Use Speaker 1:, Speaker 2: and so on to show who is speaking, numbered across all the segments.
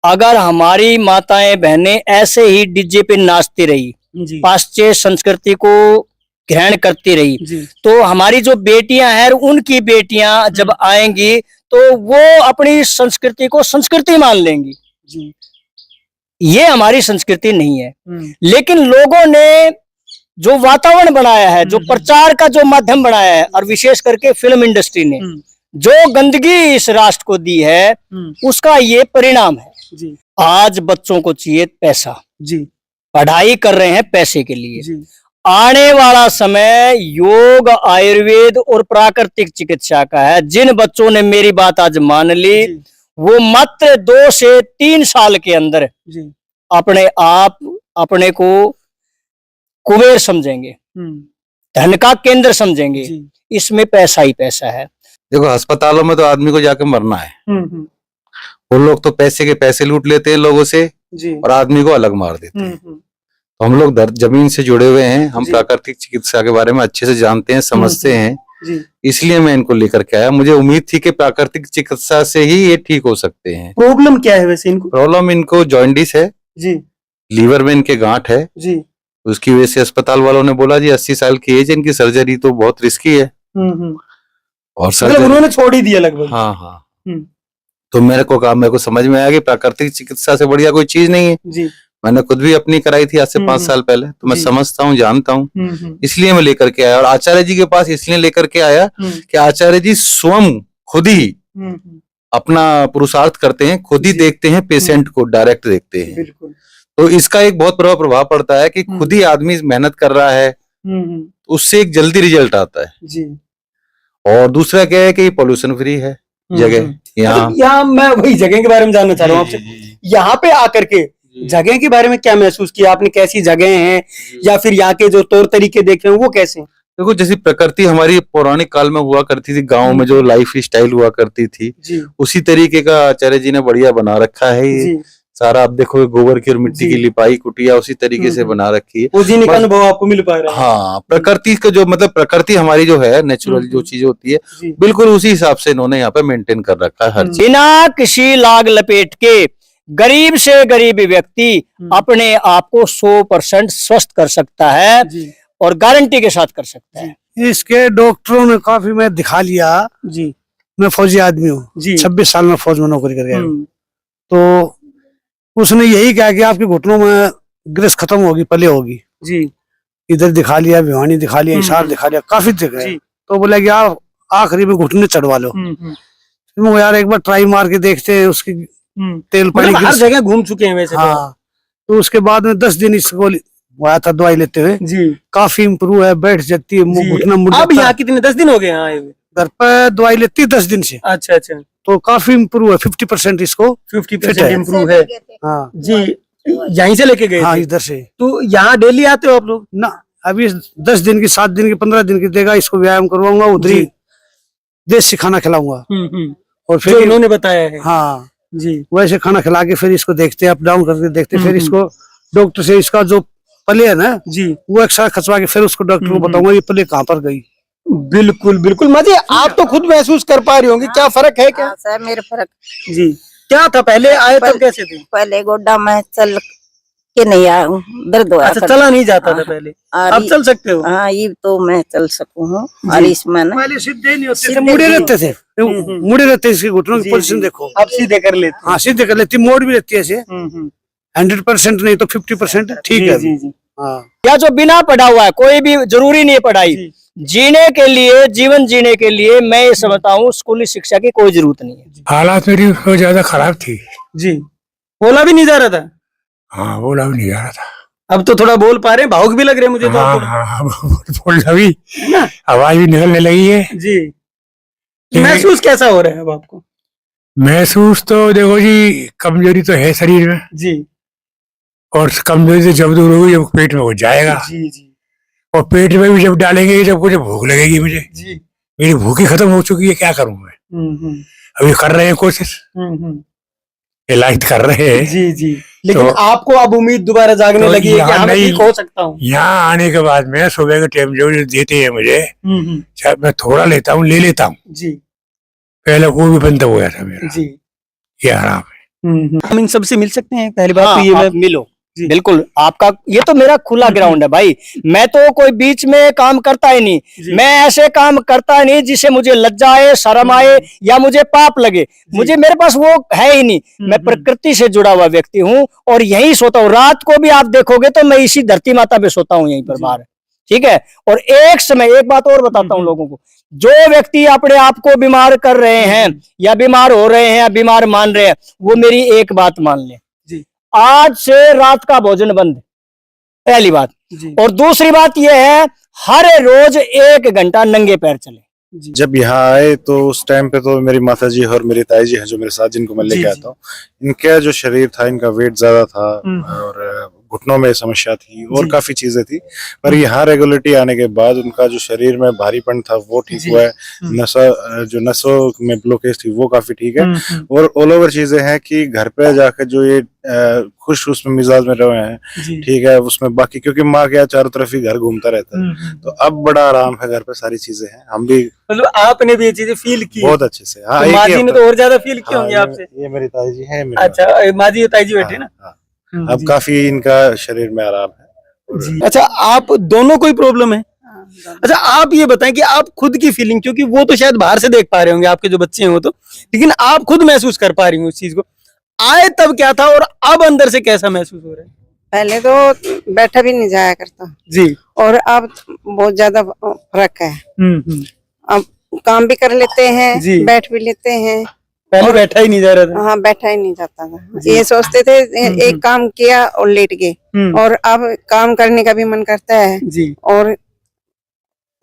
Speaker 1: अगर हमारी माताएं बहनें ऐसे ही डीजे पे नाचती रही, पाश्चात्य संस्कृति को ग्रहण करती रही, तो हमारी जो बेटियां हैं उनकी बेटियां जब आएंगी तो वो अपनी संस्कृति को संस्कृति मान लेंगी। ये हमारी संस्कृति नहीं है। लेकिन लोगों ने जो वातावरण बनाया है, जो प्रचार का जो माध्यम बनाया है, और विशेष करके फिल्म इंडस्ट्री ने जो गंदगी इस राष्ट्र को दी है, उसका ये परिणाम है। आज बच्चों को चाहिए पैसा, पढ़ाई कर रहे हैं पैसे के लिए। आने वाला समय योग, आयुर्वेद और प्राकृतिक चिकित्सा का है। जिन बच्चों ने मेरी बात आज मान ली, वो मात्र 2 से 3 साल के अंदर अपने आप अपने को कुबेर समझेंगे, धन का केंद्र समझेंगे। इसमें पैसा ही पैसा है।
Speaker 2: देखो, अस्पतालों में तो आदमी को जाके मरना है। वो लोग तो पैसे के पैसे लूट लेते हैं लोगों से और आदमी को अलग मार देते हैं। तो हम लोग जमीन से जुड़े हुए हैं, हम प्राकृतिक चिकित्सा के बारे में अच्छे से जानते हैं, समझते हैं। इसलिए मैं इनको लेकर के आया। मुझे उम्मीद थी कि प्राकृतिक चिकित्सा से ही ये ठीक हो सकते हैं।
Speaker 3: प्रॉब्लम क्या है वैसे इनको?
Speaker 2: प्रॉब्लम इनको जॉइंडिस है, लीवर में इनके गांठ है। उसकी वजह से अस्पताल वालों ने बोला जी 80 साल की एज, इनकी सर्जरी तो बहुत रिस्की है। और सर्जरी
Speaker 3: उन्होंने छोड़ ही दिया लगभग।
Speaker 2: हाँ। तो मेरे को समझ में आया कि प्राकृतिक चिकित्सा से बढ़िया कोई चीज नहीं है। मैंने खुद भी अपनी कराई थी आज से 5 साल पहले, तो मैं समझता हूँ, जानता हूँ। इसलिए मैं लेकर के आया। और आचार्य जी के पास इसलिए लेकर के आया कि आचार्य जी स्वयं खुद ही अपना पुरुषार्थ करते हैं, खुद ही देखते हैं पेशेंट को, डायरेक्ट देखते हैं। तो इसका एक बहुत बड़ा प्रभाव पड़ता है कि खुद ही आदमी मेहनत कर रहा है, उससे एक जल्दी रिजल्ट आता है। और दूसरा क्या है कि पोल्यूशन फ्री है जगह।
Speaker 3: यहाँ मैं वही जगह के बारे में जानना चाह रहा हूँ आपसे। यहाँ पे आकर के जगह के बारे में क्या महसूस किया आपने? कैसी जगह हैं, या फिर यहाँ के जो तौर तरीके देख रहे हैं वो कैसे?
Speaker 2: देखो, जैसी प्रकृति हमारी पौराणिक काल में हुआ करती थी, गांव में जो लाइफ स्टाइल हुआ करती थी, उसी तरीके का आचार्य जी ने बढ़िया बना रखा है। ये सारा आप देखो, गोबर की और मिट्टी की लिपाई कुटिया उसी तरीके से बना रखी है।
Speaker 3: उसी का अनुभव आपको मिल पा रहा है।
Speaker 2: हाँ, प्रकृति का जो मतलब प्रकृति हमारी जो है नेचुरल जो चीजें होती है, बिल्कुल उसी हिसाब से इन्होंने यहाँ पे मेंटेन कर रखा है हर चीज।
Speaker 1: बिना किसी लाग लपेट के गरीब से गरीब व्यक्ति अपने आप को 100% स्वस्थ कर सकता है और गारंटी के साथ कर सकता है।
Speaker 4: इसके डॉक्टरों ने काफी मैं दिखा लिया जी। मैं फौजी आदमी हूँ, 26 साल में फौज में नौकरी कर गया। तो उसने यही कहा कि आपके घुटनों में ग्रेस खत्म होगी, पले होगी जी। इधर दिखा लिया, भिवानी दिखा लिया, हिसार दिखा लिया, काफी जगह। तो बोला कि आप आखिरी में घुटने चढ़वा लो। यार एक बार ट्राई मार के देखते हैं। उसकी तेल पानी
Speaker 3: हर जगह घूम चुके हैं वैसे।
Speaker 4: हाँ, तो उसके बाद में 10 दिन इसको आया था दवाई लेते हुए जी। काफी इम्प्रूव है, बैठ जाती है, घुटना मुड़।
Speaker 3: अब यहाँ कितने 10 दिन हो गए
Speaker 4: घर पे दवाई लेती है 10 दिन से।
Speaker 3: अच्छा।
Speaker 4: तो काफी इम्प्रूव है, 50% इसको
Speaker 3: 50% इम्प्रूव है।
Speaker 4: हाँ
Speaker 3: जी, यहीं से लेके गए?
Speaker 4: हाँ, इधर से।
Speaker 3: तो यहाँ डेली आते हो आप लोग?
Speaker 4: ना, अभी 10 दिन की, 7 दिन की, 15 दिन की देगा। इसको व्यायाम करवाऊंगा, उधर ही देसी खाना खिलाऊंगा।
Speaker 3: और फिर उन्होंने बताया है।
Speaker 4: हाँ
Speaker 3: जी,
Speaker 4: वैसे खाना खिला के फिर इसको देखते हैं, अप डाउन करके देखते हैं। फिर इसको डॉक्टर से इसका जो पले है ना जी, वो एक्सरा खचवा के फिर उसको डॉक्टर को बताऊंगा ये पले कहाँ पर गई।
Speaker 3: बिल्कुल माजी, आप तो खुद महसूस कर पा रही होंगी, क्या फर्क है? क्या
Speaker 5: सर मेरे फर्क
Speaker 3: जी क्या था? पहले आए तब कैसे थे?
Speaker 5: पहले गोड्डा में चल के नहीं आया, दर्द हुआ।
Speaker 3: अच्छा, चला नहीं जाता था पहले, अब चल सकते हो?
Speaker 5: हाँ, ये तो मैं चल सकूं हूँ। और इसमें
Speaker 4: पहले सीधे नहीं होते थे, मुड़े रहते थे, मुड़े रहते। इसके घुटनों की पोजीशन देखो,
Speaker 3: अब सीधे कर लेते।
Speaker 4: हाँ, सीधे कर लेती, मोड़ भी रहती है ऐसे। 100% नहीं तो 50% ठीक है। हाँ,
Speaker 1: या जो बिना पढ़ा हुआ है, कोई भी जरूरी नहीं है पढ़ाई, जीने के लिए, जीवन जीने के लिए मैं ये समझता हूँ स्कूली शिक्षा की कोई जरूरत नहीं है।
Speaker 6: हालात मेरी बहुत ज्यादा खराब थी
Speaker 3: जी। बोला भी नहीं जा रहा था?
Speaker 6: हाँ, बोला भी नहीं जा रहा था।
Speaker 3: अब तो थोड़ा बोल पा रहे हैं, भावुक भी लग रहे हैं मुझे।
Speaker 6: हाँ, बोलना भी, आवाज भी निकलने लगी है
Speaker 3: जी। महसूस कैसा हो रहा है अब आपको?
Speaker 6: महसूस तो देखो जी, कमजोरी तो है शरीर में
Speaker 3: जी,
Speaker 6: और कमजोरी से जब दूर होगी, जब पेट में हो जाएगा
Speaker 3: जी।
Speaker 6: और पेट में भी जब डालेंगे, जब कुछ भूख लगेगी मुझे जी। मेरी भूख ही खत्म हो चुकी है, क्या करूं मैं? अभी कर रहे हैं कोशिश, इलाज कर रहे हैं
Speaker 3: जी। लेकिन तो आपको अब उम्मीद दोबारा जागने लगी है कि मैं ठीक हो सकता हूँ?
Speaker 6: यहाँ आने के बाद में सुबह के टाइम जो देते हैं मुझे, शायद मैं थोड़ा लेता हूँ, ले लेता हूँ जी। पहले वो भी बंद हो गया था मेरा जी। ये आराम है।
Speaker 3: हम इन सबसे मिल सकते हैं? पहली बात
Speaker 1: हाँ,
Speaker 3: तो ये
Speaker 1: आप मिलो
Speaker 3: जी।
Speaker 1: बिल्कुल। आपका ये तो मेरा खुला ग्राउंड है भाई। मैं तो कोई बीच में काम करता ही नहीं।
Speaker 3: जी।
Speaker 1: मैं ऐसे काम करता नहीं जिसे मुझे लज्जा आए, शर्म आए या मुझे पाप लगे। मुझे, मेरे पास वो है ही नहीं। मैं प्रकृति से जुड़ा हुआ व्यक्ति हूँ और यहीं सोता हूँ। रात को भी आप देखोगे तो मैं इसी धरती माता पे सोता हूँ, यहीं पर बाहर। ठीक है। और एक समय एक बात और बताता हूँ लोगों को, जो व्यक्ति अपने आप को बीमार कर रहे हैं या बीमार हो रहे हैं या बीमार मान रहे हैं, वो मेरी एक बात मान ले, आज से रात का भोजन बंद, पहली बात। और दूसरी बात यह है, हर रोज 1 घंटा नंगे पैर चले।
Speaker 7: जब यहाँ आए तो उस टाइम पे तो मेरी माता जी और मेरी ताई जी हैं जो मेरे साथ, जिनको मैं लेके आता हूँ, इनका जो शरीर था, इनका वेट ज्यादा था और घुटनों में समस्या थी और काफी चीजें थी। पर यहाँ रेगुलरिटी आने के बाद उनका जो शरीर में भारीपन था वो ठीक हुआ है, जो नसों में ब्लॉकेज थी वो काफी ठीक है। और ऑल ओवर चीजें हैं कि घर पे जाकर जो ये खुश उसमें मिजाज में रहे हैं, ठीक है, उसमें बाकी क्योंकि माँ के चारों तरफ ही घर घूमता रहता है, तो अब बड़ा आराम है घर पे, सारी चीजें हैं। हम भी,
Speaker 3: मतलब आपने भी ये चीजें फील की
Speaker 7: बहुत अच्छे से। हाँ,
Speaker 3: तो माँ जी ने तो और ज्यादा फील की होंगी
Speaker 7: हाँ,
Speaker 3: आपसे।
Speaker 7: ये मेरी ताई जी है।
Speaker 3: अच्छा, माँ जी ताई जी बैठे ना।
Speaker 7: अब काफी इनका शरीर में आराम है।
Speaker 3: अच्छा, आप दोनों को ही प्रॉब्लम है? अच्छा, आप ये बताएं कि आप खुद की फीलिंग, क्योंकि वो तो शायद बाहर से देख पा रहे होंगे आपके जो बच्चे हैं वो तो, लेकिन आप खुद महसूस कर पा रही हूँ इस चीज को। आए तब क्या था और अब अंदर से कैसा महसूस हो रहा है?
Speaker 5: पहले तो बैठा भी नहीं जाया करता
Speaker 3: जी।
Speaker 5: और अब बहुत ज्यादा फर्क है। अब काम भी कर लेते हैं,
Speaker 3: जी।
Speaker 5: बैठ भी लेते हैं।
Speaker 3: पहले बैठा ही नहीं जा रहा था।
Speaker 5: हाँ, बैठा ही नहीं जाता था। ये सोचते थे एक काम किया और लेट गए, और अब काम करने का भी मन करता है
Speaker 3: जी।
Speaker 5: और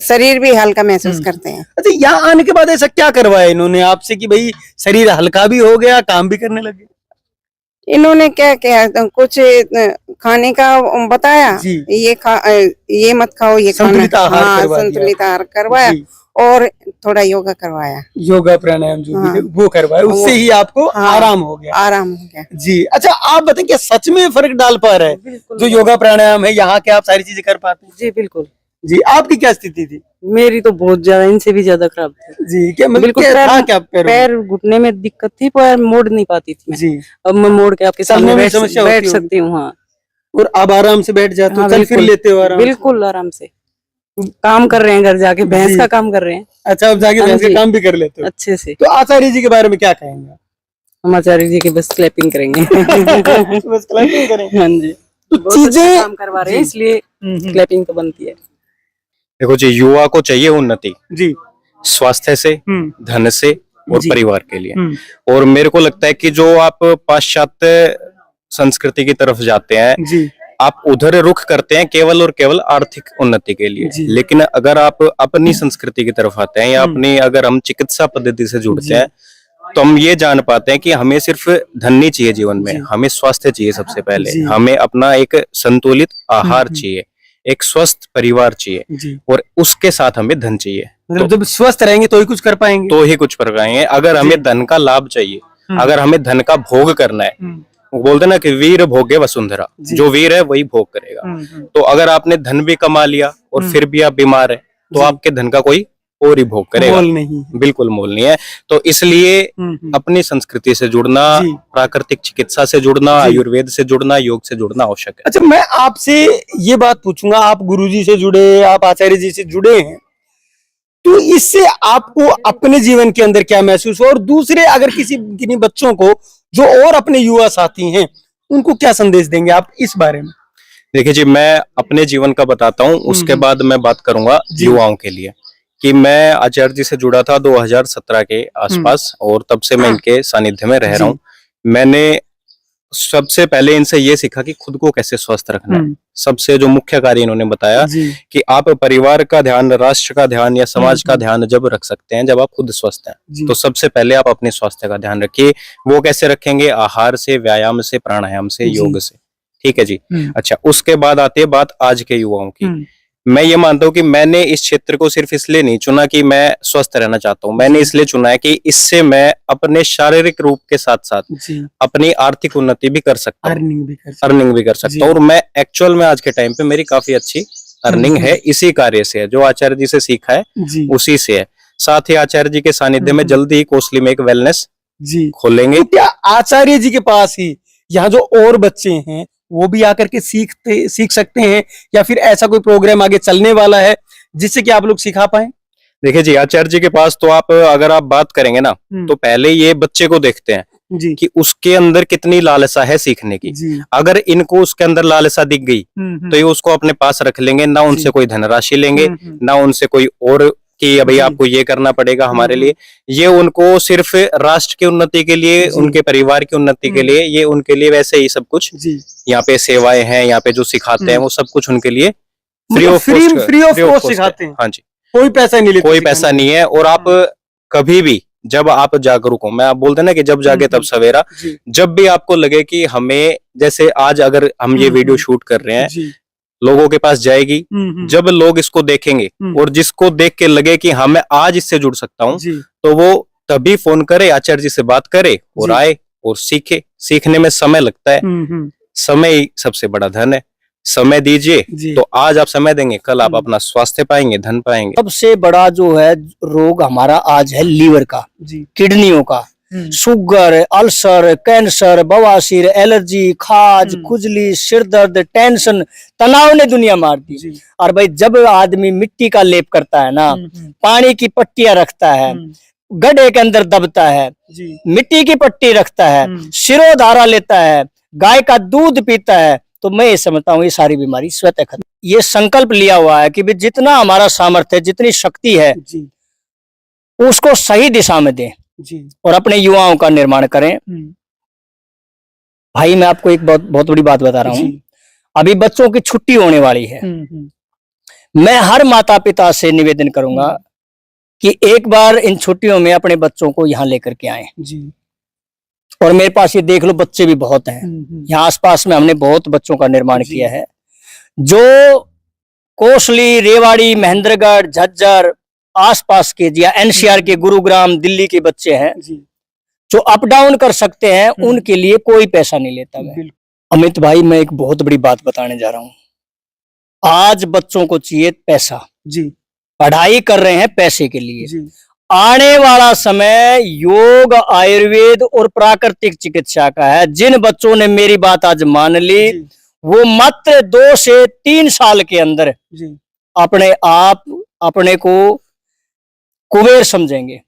Speaker 5: शरीर भी हल्का महसूस करते हैं।
Speaker 3: अच्छा, यहाँ आने के बाद ऐसा क्या करवाया इन्होंने आपसे कि भाई शरीर हल्का भी हो गया, काम भी करने लगे?
Speaker 5: इन्होंने क्या किया, कुछ खाने का बताया, ये मत खाओ, ये
Speaker 3: संतुलित आहार करवा दिया।
Speaker 5: संतुलित आहार करवाया और थोड़ा योगा करवाया,
Speaker 3: योगा प्राणायाम जो भी है वो करवाया, उससे ही आपको आराम हो गया।
Speaker 5: आराम हो गया
Speaker 3: जी। अच्छा, आप बताएं क्या सच में फर्क डाल पा रहे हैं जो योगा प्राणायाम है यहाँ के, आप सारी चीजें कर पाते हैं?
Speaker 8: जी बिल्कुल।
Speaker 3: जी। आपकी क्या स्थिति थी?
Speaker 8: मेरी तो बहुत ज्यादा, इनसे भी ज्यादा खराब थी।
Speaker 3: जी। क्या
Speaker 8: बिल्कुल,
Speaker 3: क्या
Speaker 8: पैर घुटने में दिक्कत थी, पैर मोड़ नहीं पाती थी मैं।
Speaker 3: जी।
Speaker 8: अब मैं मोड़ के आपके सामने बैठ सकती हूँ। हाँ,
Speaker 3: और अब आराम से बैठ जाते हो, चल फिर लेते हो आराम?
Speaker 8: बिल्कुल आराम से। काम कर रहे हैं घर जाके, भैंस का काम कर रहे हैं।
Speaker 3: अच्छा, अब जाके भैंस का काम भी कर लेते हो
Speaker 8: अच्छे से।
Speaker 3: तो आचार्य जी के बारे में क्या कहेंगे?
Speaker 8: हम आचार्य जी की बस क्लैपिंग करेंगे।
Speaker 3: बस क्लैपिंग करेंगे।
Speaker 8: हाँ जी,
Speaker 3: तो चीजें
Speaker 8: काम करवा रहे हैं इसलिए क्लैपिंग तो बनती है।
Speaker 9: देखो जी, युवा को चाहिए उन्नति
Speaker 3: जी,
Speaker 9: स्वास्थ्य से, धन से और
Speaker 3: जी।
Speaker 9: परिवार के लिए। और मेरे को लगता है कि जो आप पाश्चात्य संस्कृति की तरफ जाते हैं
Speaker 3: जी,
Speaker 9: आप उधर रुख करते हैं केवल और केवल आर्थिक उन्नति के लिए। लेकिन अगर आप अपनी संस्कृति की तरफ आते हैं या अपनी, अगर हम चिकित्सा पद्धति से जुड़ते हैं तो हम ये जान पाते हैं कि हमें सिर्फ धन नहीं चाहिए जीवन में, हमें स्वास्थ्य चाहिए सबसे पहले। हमें अपना एक संतुलित आहार चाहिए, एक स्वस्थ परिवार चाहिए और उसके साथ हमें धन चाहिए।
Speaker 3: मतलब जब स्वस्थ रहेंगे तो ही कुछ कर पाएंगे।
Speaker 9: तो ही कुछ कर पाएंगे। अगर हमें धन का लाभ चाहिए, अगर हमें धन का भोग करना है, वो बोलते ना कि वीर भोगे वसुंधरा, जो वीर है वही भोग करेगा। तो अगर आपने धन भी कमा लिया और फिर भी आप बीमार है तो आपके धन का कोई और ही भोग करेगा,
Speaker 3: मोल नहीं,
Speaker 9: बिल्कुल मोल नहीं है। तो इसलिए अपनी संस्कृति से जुड़ना, प्राकृतिक चिकित्सा से जुड़ना, आयुर्वेद से जुड़ना, योग से जुड़ना आवश्यक है।
Speaker 3: अच्छा, मैं आपसे ये बात पूछूंगा, आप गुरुजी से जुड़े, आप आचार्य जी से जुड़े हैं, तो इससे आपको अपने जीवन के अंदर क्या महसूस हो, और दूसरे अगर किन्हीं बच्चों को जो और अपने युवा साथी हैं उनको क्या संदेश देंगे आप इस बारे में?
Speaker 9: देखिए जी, मैं अपने जीवन का बताता हूँ, उसके बाद मैं बात करूंगा युवाओं के लिए। कि मैं आचार्य जी से जुड़ा था 2017 के आसपास और तब से मैं इनके सानिध्य में रह रहा हूँ। मैंने सबसे पहले इनसे ये सीखा कि खुद को कैसे स्वस्थ रखना है। सबसे जो मुख्य कार्य इन्होंने बताया कि आप परिवार का ध्यान, राष्ट्र का ध्यान या समाज का ध्यान जब रख सकते हैं जब आप खुद स्वस्थ हैं। तो सबसे पहले आप अपने स्वास्थ्य का ध्यान रखिए। वो कैसे रखेंगे? आहार से, व्यायाम से, प्राणायाम से, योग से। ठीक है जी। अच्छा, उसके बाद आती है बात आज के युवाओं की। मैं ये मानता हूँ कि मैंने इस क्षेत्र को सिर्फ इसलिए नहीं चुना कि मैं स्वस्थ रहना चाहता हूँ, मैंने इसलिए चुना है कि इससे मैं अपने शारीरिक रूप के साथ साथ अपनी आर्थिक उन्नति भी कर सकता हूँ, अर्निंग भी कर सकता हूँ। और मैं एक्चुअल में आज के टाइम पे मेरी काफी अच्छी अर्निंग है, इसी कार्य से है, जो आचार्य जी से सीखा है उसी से है। साथ ही आचार्य जी के सानिध्य में जल्दी ही कोसली में एक वेलनेस
Speaker 3: जी
Speaker 9: खोलेंगे।
Speaker 3: तो क्या आचार्य जी के पास ही यहाँ जो और बच्चे हैं वो भी आकर के सीख सकते हैं, या फिर ऐसा कोई प्रोग्राम आगे चलने वाला है जिससे कि आप लोग सिखा पाए?
Speaker 9: देखिए जी, आचार्य जी के पास तो आप अगर आप बात करेंगे ना, तो पहले ये बच्चे को देखते हैं
Speaker 3: जी
Speaker 9: कि उसके अंदर कितनी लालसा है सीखने की।
Speaker 3: जी
Speaker 9: अगर इनको उसके अंदर लालसा दिख गई तो ये उसको अपने पास रख लेंगे, ना उनसे कोई धनराशि लेंगे, ना उनसे कोई और कि भाई आपको ये करना पड़ेगा हमारे लिए। ये उनको सिर्फ राष्ट्र की उन्नति के लिए, उनके परिवार की उन्नति के लिए, ये उनके लिए वैसे ही सब कुछ
Speaker 3: जी
Speaker 9: यहाँ पे सेवाएं हैं, यहाँ पे जो सिखाते हैं वो सब कुछ उनके लिए फ्री ऑफ
Speaker 3: कॉस्ट सिखाते हैं।
Speaker 9: हाँ जी,
Speaker 3: कोई पैसा नहीं लेते,
Speaker 9: कोई पैसा नहीं है। और आप कभी भी जब आप जागरूक हो, मैं आप बोलते ना कि जब जागे तब सवेरा, जब भी आपको लगे कि हमें, जैसे आज अगर हम ये वीडियो शूट कर रहे हैं, लोगों के पास जाएगी, जब लोग इसको देखेंगे और जिसको देख के लगे कि हाँ मैं आज इससे जुड़ सकता हूँ, तो वो तभी फोन करे, आचार्य जी से बात करे और आए और सीखे। सीखने में समय लगता है, समय ही सबसे बड़ा धन है। समय दीजिए, तो आज आप समय देंगे, कल आप अपना स्वास्थ्य पाएंगे, धन पाएंगे।
Speaker 1: सबसे बड़ा जो है रोग हमारा आज है लीवर का, किडनियों का, शुगर, अल्सर, कैंसर, बवासीर, एलर्जी, खाज, खुजली, सिर दर्द, टेंशन, तनाव ने दुनिया मार दी। और भाई जब आदमी मिट्टी का लेप करता है ना, पानी की पट्टियां रखता है, गड्ढे के अंदर दबता है, मिट्टी की पट्टी रखता है, शिरोधारा लेता है, गाय का दूध पीता है, तो मैं ये समझता हूँ ये सारी बीमारी स्वतः खत्म। ये संकल्प लिया हुआ है कि भी जितना हमारा सामर्थ्य, जितनी शक्ति है, उसको सही दिशा में दें और अपने युवाओं का निर्माण करें। भाई मैं आपको एक बहुत बड़ी बात बता रहा हूँ, अभी बच्चों की छुट्टी होने वाली है। मैं हर माता पिता से निवेदन करूंगा कि एक बार इन छुट्टियों में अपने बच्चों को यहाँ लेकर के आए। और मेरे पास ये देख लो बच्चे भी बहुत हैं, यहाँ आसपास में हमने बहुत बच्चों का निर्माण किया है, जो कोसली, रेवाड़ी, महेंद्रगढ़, झज्जर आसपास के या एनसीआर के, गुरुग्राम, दिल्ली के बच्चे हैं जो अप डाउन कर सकते हैं, उनके लिए कोई पैसा नहीं लेता मैं। अमित भाई मैं एक बहुत बड़ी बात बताने जा रहा हूँ, आज बच्चों को चाहिए पैसा, पढ़ाई कर रहे हैं पैसे के लिए। आने वाला समय योग, आयुर्वेद और प्राकृतिक चिकित्सा का है। जिन बच्चों ने मेरी बात आज मान ली, वो मात्र 2 से 3 साल के अंदर अपने आप अपने को कुबेर समझेंगे,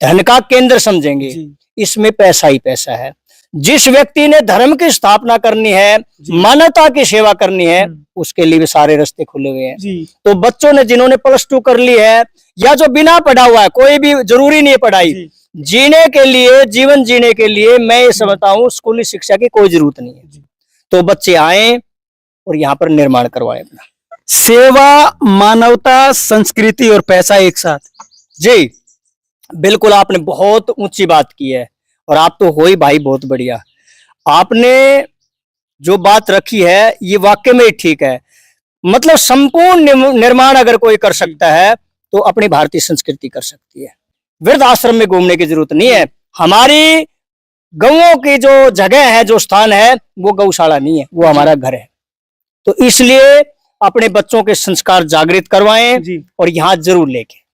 Speaker 1: धन का केंद्र समझेंगे। इसमें पैसा ही पैसा है। जिस व्यक्ति ने धर्म की स्थापना करनी है, मानवता की सेवा करनी है, उसके लिए भी सारे रास्ते खुले हुए हैं। तो बच्चों ने जिन्होंने +2 कर ली है, या जो बिना पढ़ा हुआ है, कोई भी जरूरी नहीं है पढ़ाई, जीने के लिए, जीवन जीने के लिए मैं ये समझता हूँ स्कूली शिक्षा की कोई जरूरत नहीं है। तो बच्चे आए और यहाँ पर निर्माण करवाएं अपना।
Speaker 3: सेवा, मानवता, संस्कृति और पैसा एक साथ।
Speaker 1: जी बिल्कुल, आपने बहुत ऊंची बात की है और आप तो हो ही भाई बहुत बढ़िया। आपने जो बात रखी है ये वाकई में ठीक है। मतलब संपूर्ण निर्माण अगर कोई कर सकता है तो अपनी भारतीय संस्कृति कर सकती है। वृद्ध आश्रम में घूमने की जरूरत नहीं है। हमारी गौओं की जो जगह है, जो स्थान है, वो गौशाला नहीं है, वो हमारा घर है। तो इसलिए अपने बच्चों के संस्कार जागृत करवाएं और यहाँ जरूर लेके